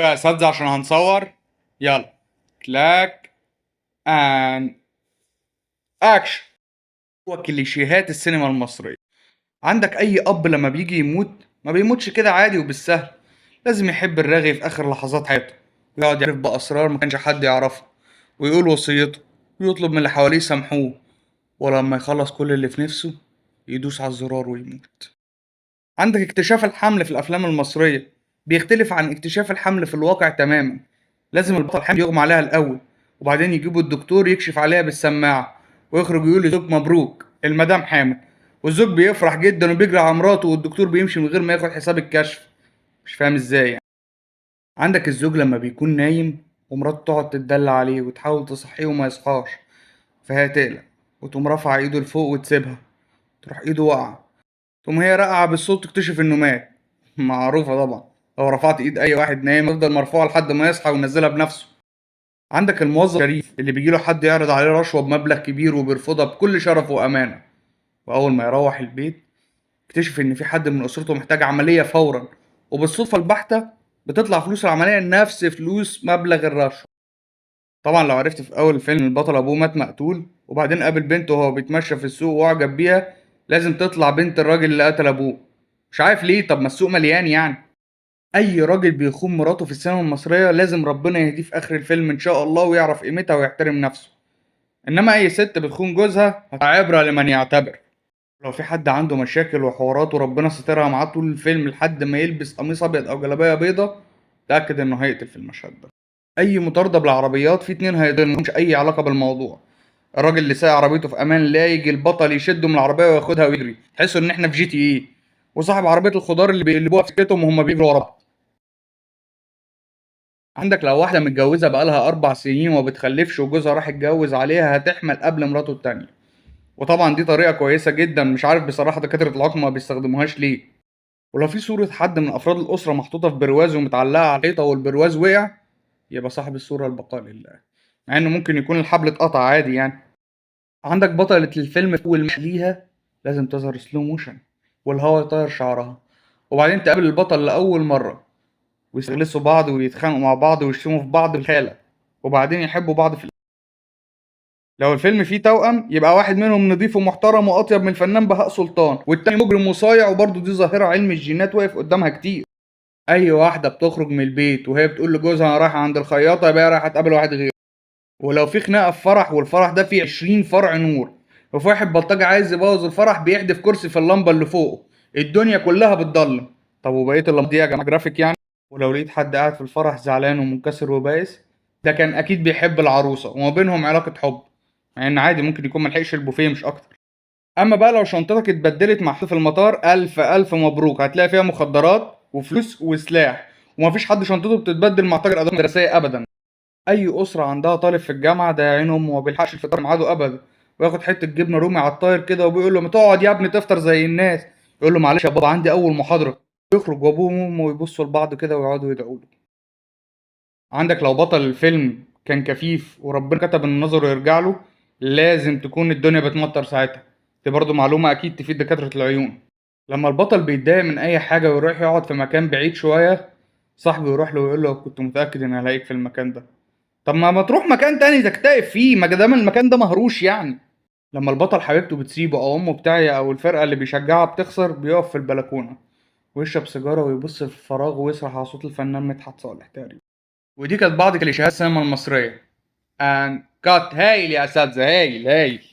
يا اساتذه عشان هنصور. يلا، كلاك ان اكشن. هو كليشيهات السينما المصريه. عندك اي اب لما بيجي يموت ما بيموتش كده عادي وبالسهل، لازم يحب الرغي في اخر لحظات حياته، ويقعد يعرف باسرار ما كانش حد يعرفها، ويقول وصيته، ويطلب من اللي حواليه يسامحوه، ولما يخلص كل اللي في نفسه يدوس على الزرار ويموت. عندك اكتشاف الحمل في الافلام المصريه بيختلف عن اكتشاف الحمل في الواقع تماما. لازم البطل الحمل يغمى عليها الاول، وبعدين يجيبوا الدكتور يكشف عليها بالسماعه، ويخرج يقول لزوج مبروك المدام حامل، والزوج بيفرح جدا وبيجري على مراته، والدكتور بيمشي من غير ما ياخد حساب الكشف. مش فاهم ازاي يعني. عندك الزوج لما بيكون نايم ومراته تقعد تتدلع عليه وتحاول تصحيه وما يصحاش، فهي تقلق وتقوم رافعه ايده لفوق وتسيبها، تروح ايده واقعه، تقوم هي راقعة بالصوت تكتشف إنه مات. معروفة طبعا، لو رفعت إيد أي واحد نايم يفضل مرفوعة لحد ما يصحى وينزلها بنفسه. عندك الموظف الشريف اللي بيجيله حد يعرض عليه رشوة بمبلغ كبير وبيرفضها بكل شرف وأمانة، وأول ما يروح البيت يكتشف إن في حد من أسرته محتاج عملية فورا، وبالصدفة البحتة بتطلع فلوس العملية نفس فلوس مبلغ الرشوة. طبعا لو عرفت في أول الفيلم البطل أبوه مات مقتول، وبعدين قابل بنته وهو بيتمشى في السوق وأعجب بيها، لازم تطلع بنت الراجل اللي قتل أبوه. مش عارف ليه، طب ما السوق مليان يعني. اي راجل بيخون مراته في السينما المصريه لازم ربنا يهديه في اخر الفيلم ان شاء الله ويعرف قيمتها ويحترم نفسه. انما اي ست بتخون جوزها عبره لمن يعتبر. لو في حد عنده مشاكل وحوارات وربنا سترها معاه طول الفيلم لحد ما يلبس قميص ابيض او جلابيه بيضه، تاكد انه هيقتل في المشهد ده. اي مطارده بالعربيات في اتنين هيضلوا مش اي علاقه بالموضوع. الراجل اللي سايق عربيته في امان الله يجي البطل يشده من العربيه وياخدها ويجري، تحسوا ان احنا في جي تي ايه. وصاحب عربيه الخضار اللي بيقلبوها في سكتهم وهم بيجروا ورا بعض. عندك لو واحدة متجوزة بقالها 4 سنين وما بتخلفش وجوزها راح يتجوز عليها هتحمل قبل مراته التانية. وطبعا دي طريقة كويسة جدا، مش عارف بصراحة دكاترة العقم ما بيستخدموهاش ليه. ولو في صورة حد من أفراد الأسرة محطوطة في برواز ومتعلقة على الحيطة والبرواز وقع، يبقى صاحب الصورة البقاء لله، مع إنه ممكن يكون الحبل اتقطع عادي يعني. عندك بطلة الفيلم في أول ليها لازم تظهر سلو موشن والهوا يطير شعرها، وبعدين تقابل البطل لأول مرة ويستغلسوا بعض ويتخانقوا مع بعض ويشتموا في بعض بالخالة، وبعدين يحبوا بعض في. لو الفيلم فيه توأم يبقى واحد منهم نضيف ومحترم وأطيب من الفنان بهاء سلطان، والتاني مجرم وصايع، وبرضه دي ظاهرة علم الجينات واقف قدامها كتير. أي واحدة بتخرج من البيت وهي بتقول لجوزها أنا رايحة عند الخياطة يبقى هي رايحة تقابل واحد غيره. ولو في خناقة في فرح والفرح ده فيه 20 فرع نور، وفي واحد بلطجي عايز يبوظ الفرح بيحدف كرسي في اللمبة اللي فوقه، الدنيا كلها بتضلم. طب وبقية اللمبة دي يا جماعة جرافيك يعني؟ ولو لقيت حد قاعد في الفرح زعلان ومنكسر وبائس، ده كان اكيد بيحب العروسه وما بينهم علاقه حب، مع ان عادي ممكن يكون ملحقش البوفيه مش اكتر. اما بقى لو شنطتك اتبدلت مع حد في المطار، الف الف مبروك، هتلاقي فيها مخدرات وفلوس وسلاح، ومفيش حد شنطته بتتبدل مع تاجر ادوات مدرسيه ابدا. اي اسره عندها طالب في الجامعه ده يا عين امه ما بيلحقش الفطار ميعاده ابدا، وياخد حته جبنه رومي على الطاير كده وبيقول له ما تقعد يا ابني تفطر زي الناس، يقول له معلش يا بابا عندي اول محاضره، يخرج وابوه وامه يبصوا لبعض كده ويقعدوا يدعوا له. عندك لو بطل الفيلم كان كفيف وربنا كتب ان نظره يرجع له، لازم تكون الدنيا بتمطر ساعتها. دي برضه معلومة اكيد تفيد دكاترة العيون. لما البطل بيتضايق من اي حاجة ويروح يقعد في مكان بعيد شوية، صاحبه يروح له ويقول له كنت متأكد اني هلاقيك في المكان ده. طب ما تروح مكان تاني تكتئب فيه ما دام المكان ده مهروش يعني. لما البطل حبيبته بتسيبه او امه بتاعي او الفرقة اللي بيشجعها بتخسر، بيقف في البلكونة ويشرب سيجارة ويبص في الفراغ ويسرح على صوت الفنان مدحت صالح تقريبا. ودي كانت بعض كليشيهات السينما المصرية. and cut. هايل يا أساتذة، هايل هايل.